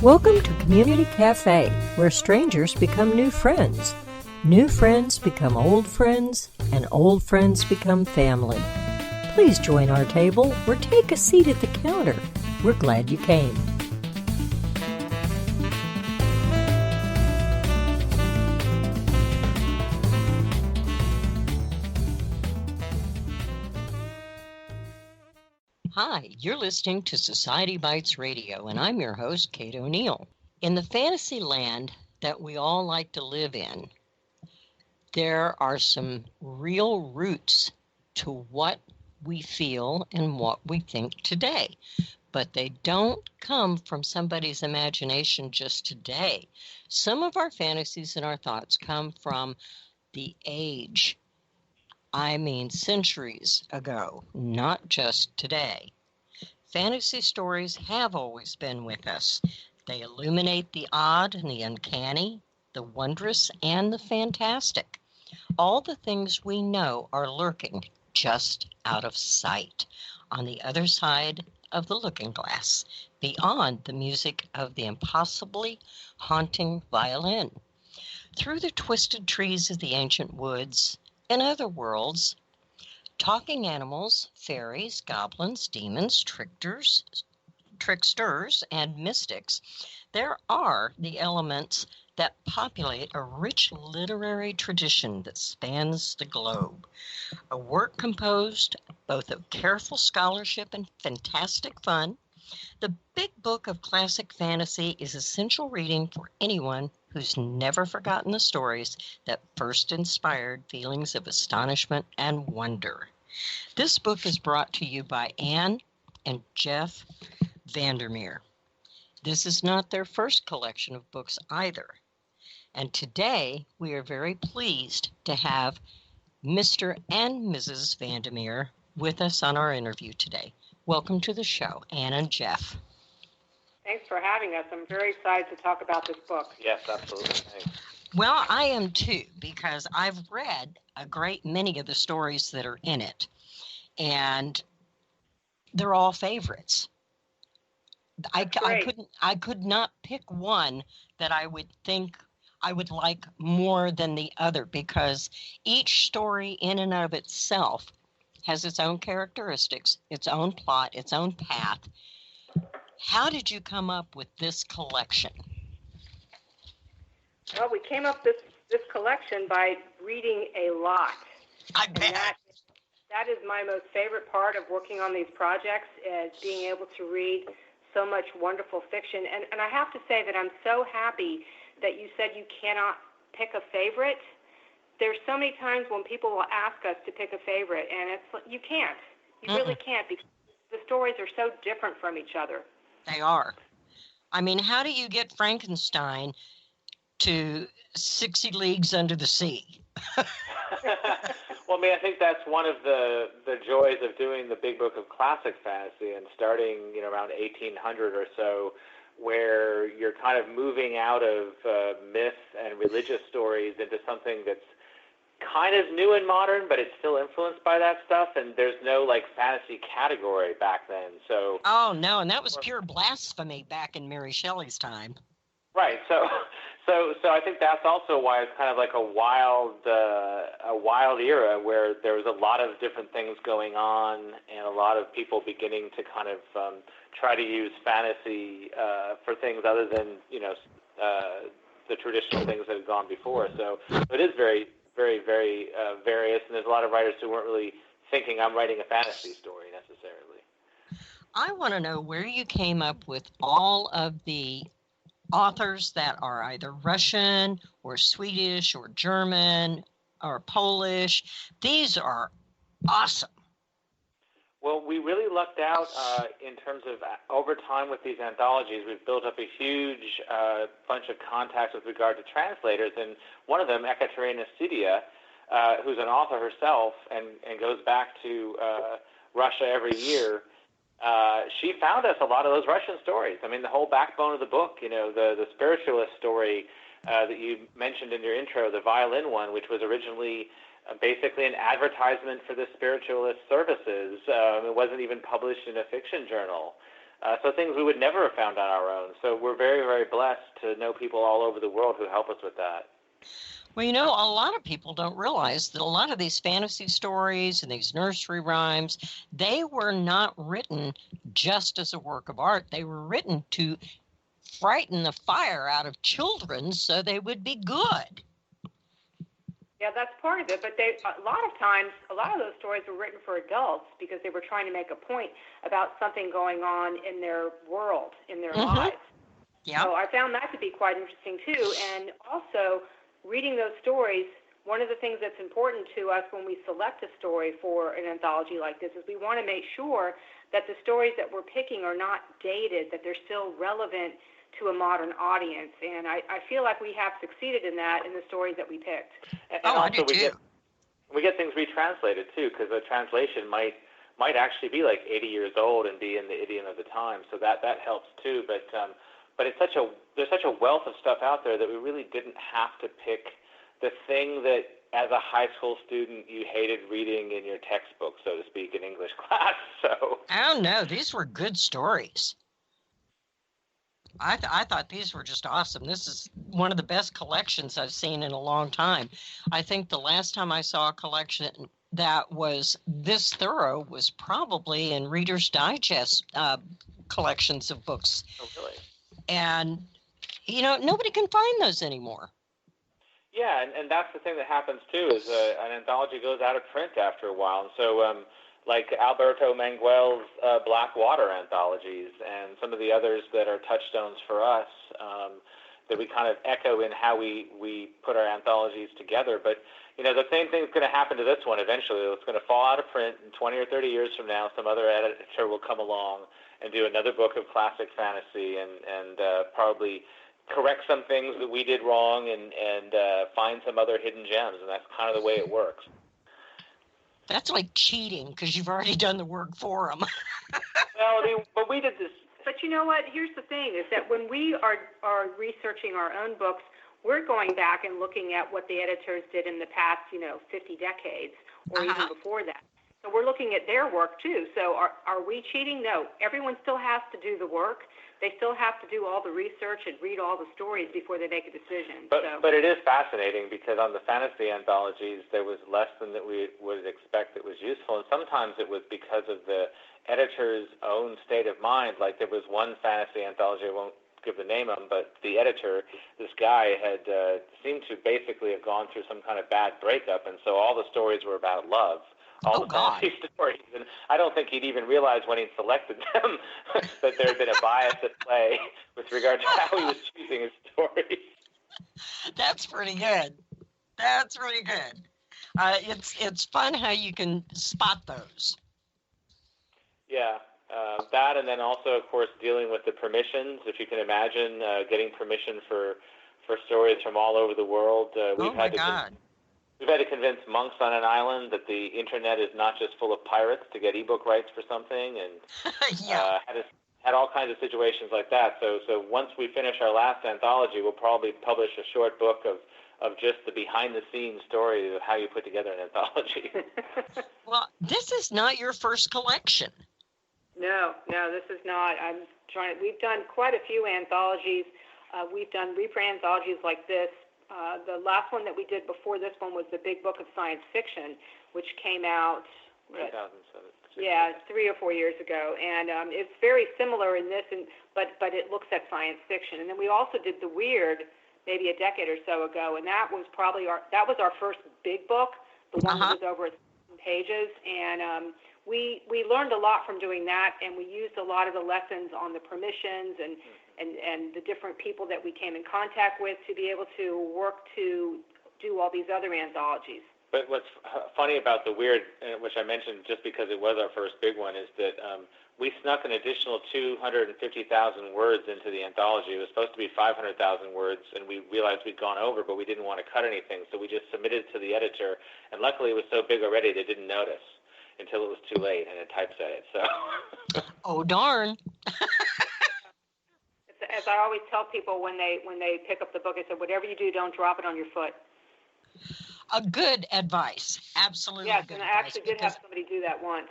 Welcome to Community Cafe, where strangers become new friends. New friends become old friends, and old friends become family. Please join our table or take a seat at the counter. We're glad you came. Hi, you're listening to Society Bites Radio, and I'm your host, Kate O'Neill. In the fantasy land that we all like to live in, there are some real roots to what we feel and what we think today. But they don't come from somebody's imagination just today. Some of our fantasies and our thoughts come from the age. I mean centuries ago, not just today. Fantasy stories have always been with us. They illuminate the odd and the uncanny, the wondrous and the fantastic. All the things we know are lurking just out of sight, on the other side of the looking glass, beyond the music of the impossibly haunting violin. Through the twisted trees of the ancient woods, in other worlds, talking animals, fairies, goblins, demons, tricksters, and mystics, there are the elements that populate a rich literary tradition that spans the globe. A work composed both of careful scholarship and fantastic fun, the Big Book of Classic Fantasy is essential reading for anyone who's never forgotten the stories that first inspired feelings of astonishment and wonder. This book is brought to you by Anne and Jeff VANDERMEER. This is not their first collection of books either. And today we are very pleased to have Mr. and Mrs. VANDERMEER with us on our interview today. Welcome to the show, Anne and Jeff. Thanks for having us. I'm very excited to talk about this book. Yes, absolutely. Thanks. Well, I am too, because I've read a great many of the stories that are in it, and they're all favorites. I could not pick one that I would think I would like more than the other, because each story in and of itself has its own characteristics, its own plot, its own path. How did you come up with this collection? Well, we came up with this collection by reading a lot. I bet. That is my most favorite part of working on these projects, is being able to read so much wonderful fiction. And I have to say that I'm so happy that you said you cannot pick a favorite. There's so many times when people will ask us to pick a favorite, and it's you can't. You really can't, because the stories are so different from each other. They are. I mean, how do you get Frankenstein to 60 Leagues Under the Sea? Well, I mean, I think that's one of the joys of doing the Big Book of Classic Fantasy and starting, around 1800 or so, where you're kind of moving out of myth and religious stories into something that's kind of new and modern, but it's still influenced by that stuff, and there's no fantasy category back then. So no, and that was pure blasphemy back in Mary Shelley's time. Right. So I think that's also why it's kind of like a wild era where there was a lot of different things going on, and a lot of people beginning to kind of try to use fantasy for things other than the traditional things that had gone before. So it is very, very, very various, and there's a lot of writers who weren't really thinking I'm writing a fantasy story necessarily. I want to know where you came up with all of the authors that are either Russian or Swedish or German or Polish. These are awesome. Well, we really lucked out in terms of over time with these anthologies. We've built up a huge bunch of contacts with regard to translators, and one of them, Ekaterina Sidia, who's an author herself and goes back to Russia every year, she found us a lot of those Russian stories. I mean, the whole backbone of the book, the spiritualist story that you mentioned in your intro, the violin one, which was originally basically an advertisement for the spiritualist services. It wasn't even published in a fiction journal. So things we would never have found on our own. So we're very, very very blessed to know people all over the world who help us with that. Well, you know, a lot of people don't realize that a lot of these fantasy stories and these nursery rhymes, they were not written just as a work of art. They were written to frighten the fire out of children so they would be good. Yeah, that's part of it. But a lot of times, a lot of those stories were written for adults because they were trying to make a point about something going on in their world, in their lives. Yeah. So I found that to be quite interesting too. And also, reading those stories, one of the things that's important to us when we select a story for an anthology like this is we want to make sure that the stories that we're picking are not dated, that they're still relevant to a modern audience. And I feel like we have succeeded in that in the stories that we picked. And also we get things retranslated too, because a translation might actually be like 80 years old and be in the idiom of the time. So that helps too. But there's such a wealth of stuff out there that we really didn't have to pick the thing that as a high school student you hated reading in your textbook, so to speak, in English class. So Oh no, these were good stories. I thought these were just awesome. This is one of the best collections I've seen in a long time. I think the last time I saw a collection that was this thorough was probably in Reader's Digest collections of books. Oh, really? And, you know, nobody can find those anymore. Yeah, and that's the thing that happens too, is an anthology goes out of print after a while. And so like Alberto Manguel's Black Water anthologies and some of the others that are touchstones for us that we kind of echo in how we put our anthologies together. But, you know, the same thing's going to happen to this one eventually. It's going to fall out of print, and 20 or 30 years from now, some other editor will come along and do another book of classic fantasy and probably correct some things that we did wrong and find some other hidden gems. And that's kind of the way it works. That's like cheating because you've already done the work for them. Well, I mean, but we did this. But you know what? Here's the thing, is that when we are researching our own books, we're going back and looking at what the editors did in the past, 50 decades or even before that. So we're looking at their work too. So are we cheating? No. Everyone still has to do the work. They still have to do all the research and read all the stories before they make a decision. But it is fascinating because on the fantasy anthologies, there was less than that we would expect that was useful. And sometimes it was because of the editor's own state of mind. Like there was one fantasy anthology, I won't give the name of him, but the editor, this guy had seemed to basically have gone through some kind of bad breakup. And so all the stories were about love. All the fantasy stories, and I don't think he'd even realized when he selected them that there had been a bias at play with regard to how he was choosing his stories. That's pretty good. That's really good. It's fun how you can spot those. Yeah, that, and then also, of course, dealing with the permissions. If you can imagine getting permission for stories from all over the world, we've had to convince monks on an island that the internet is not just full of pirates to get ebook rights for something, and had all kinds of situations like that. So once we finish our last anthology, we'll probably publish a short book of just the behind-the-scenes story of how you put together an anthology. Well, this is not your first collection. No, this is not. We've done quite a few anthologies. We've done reprint anthologies like this. The last one that we did before this one was the Big Book of Science Fiction, which came out 2007. 3 or 4 years ago, and it's very similar in this, but it looks at science fiction. And then we also did The Weird maybe a decade or so ago, and that was probably our first big book, the one that was over 1,000 pages, and we learned a lot from doing that, and we used a lot of the lessons on the permissions and the different people that we came in contact with to be able to work to do all these other anthologies. But what's funny about The Weird, which I mentioned just because it was our first big one, is that we snuck an additional 250,000 words into the anthology. It was supposed to be 500,000 words, and we realized we'd gone over, but we didn't want to cut anything, so we just submitted it to the editor, and luckily it was so big already they didn't notice until it was too late and it typeset it. So. Oh, darn. As I always tell people when they pick up the book, I said, whatever you do, don't drop it on your foot. A good advice. Absolutely. Yes, good and I advice, actually did have somebody do that once.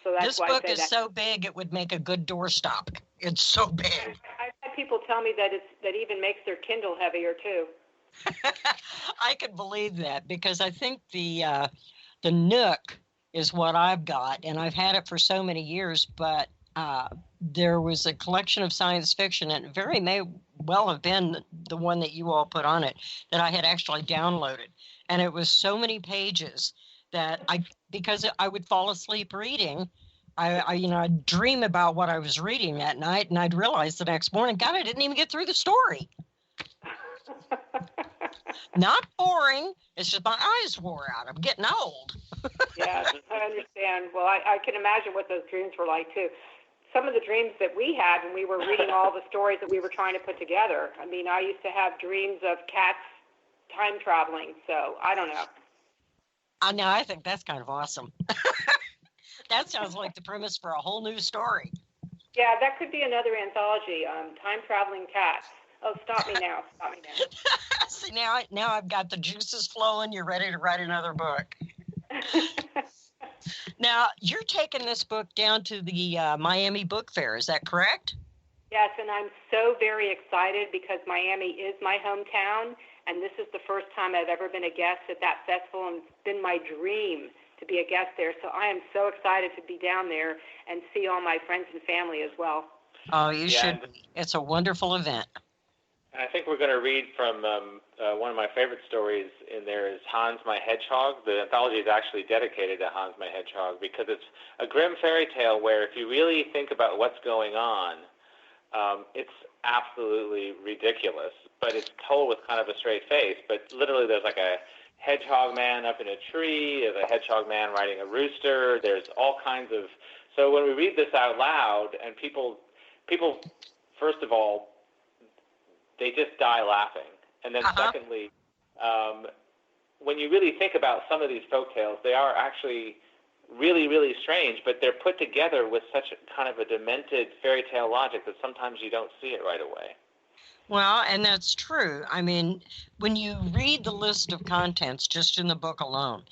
So that's this why book I say is that. so big it would make a good doorstop. It's so big. I've had had people tell me that even makes their Kindle heavier too. I could believe that because I think the Nook is what I've got, and I've had it for so many years. But there was a collection of science fiction, and it very may well have been the one that you all put on it that I had actually downloaded, and it was so many pages that because I would fall asleep reading. I'd dream about what I was reading that night, and I'd realize the next morning, God, I didn't even get through the story. Not boring. It's just my eyes wore out. I'm getting old. Yeah, I understand. Well, I can imagine what those dreams were like, too. Some of the dreams that we had when we were reading all the stories that we were trying to put together. I mean, I used to have dreams of cats time traveling, so I don't know. I think that's kind of awesome. That sounds like the premise for a whole new story. Yeah, that could be another anthology, time traveling cats. Oh, stop me now. See, now I've got the juices flowing. You're ready to write another book. Now, you're taking this book down to the Miami Book Fair. Is that correct? Yes, and I'm so very excited because Miami is my hometown, and this is the first time I've ever been a guest at that festival, and it's been my dream to be a guest there. So I am so excited to be down there and see all my friends and family as well. Oh, you should. It's a wonderful event. I think we're going to read from one of my favorite stories in there is Hans My Hedgehog. The anthology is actually dedicated to Hans My Hedgehog because it's a grim fairy tale where if you really think about what's going on, it's absolutely ridiculous, but it's told with kind of a straight face. But literally there's like a hedgehog man up in a tree, there's a hedgehog man riding a rooster, there's all kinds of... So when we read this out loud, and people first of all, they just die laughing. And then secondly, when you really think about some of these folktales, they are actually really, really strange, but they're put together with such a kind of a demented fairy tale logic that sometimes you don't see it right away. Well, and that's true. I mean, when you read the list of contents just in the book alone,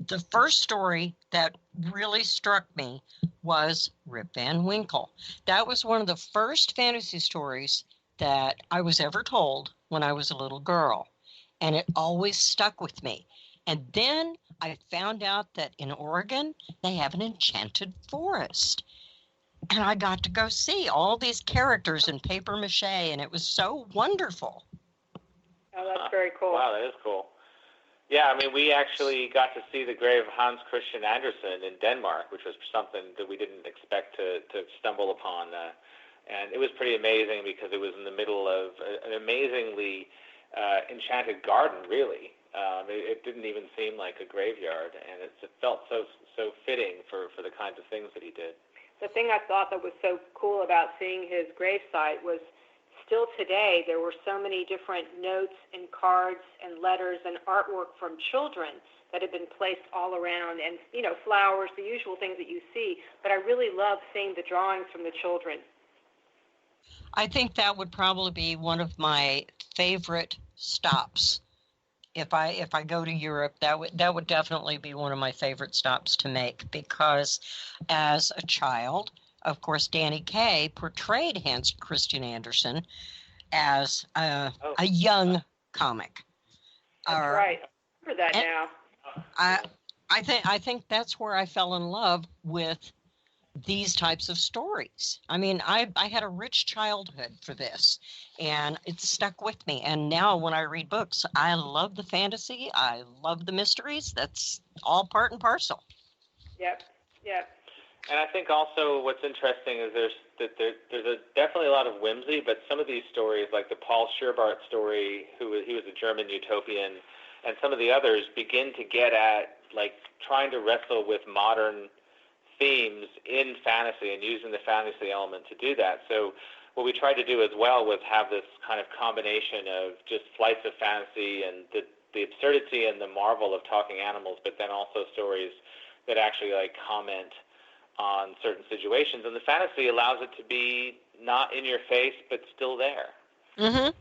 the first story that really struck me was Rip Van Winkle. That was one of the first fantasy stories that I was ever told when I was a little girl, and it always stuck with me. And then I found out that in Oregon, they have an enchanted forest. And I got to go see all these characters in paper mache, and it was so wonderful. Oh, that's very cool. Wow, that is cool. Yeah, I mean, we actually got to see the grave of Hans Christian Andersen in Denmark, which was something that we didn't expect to stumble upon. And it was pretty amazing because it was in the middle of an amazingly enchanted garden, really. It didn't even seem like a graveyard, and it felt so fitting for the kinds of things that he did. The thing I thought that was so cool about seeing his gravesite was still today there were so many different notes and cards and letters and artwork from children that had been placed all around, and, you know, flowers, the usual things that you see. But I really love seeing the drawings from the children. I think that would probably be one of my favorite stops. If I go to Europe, that would definitely be one of my favorite stops to make, because as a child, of course, Danny Kaye portrayed Hans Christian Andersen as a young comic. That's right. I remember that now. I think that's where I fell in love with these types of stories. I mean, I had a rich childhood for this, and it stuck with me. And now when I read books, I love the fantasy. I love the mysteries. That's all part and parcel. Yep. And I think also what's interesting is there's definitely a lot of whimsy, but some of these stories, like the Paul Scherbart story, he was a German utopian, and some of the others begin to get at like trying to wrestle with modern themes in fantasy and using the fantasy element to do that. So what we tried to do as well was have this kind of combination of just flights of fantasy and the absurdity and the marvel of talking animals, but then also stories that actually like comment on certain situations. And the fantasy allows it to be not in your face, but still there. Mm-hmm.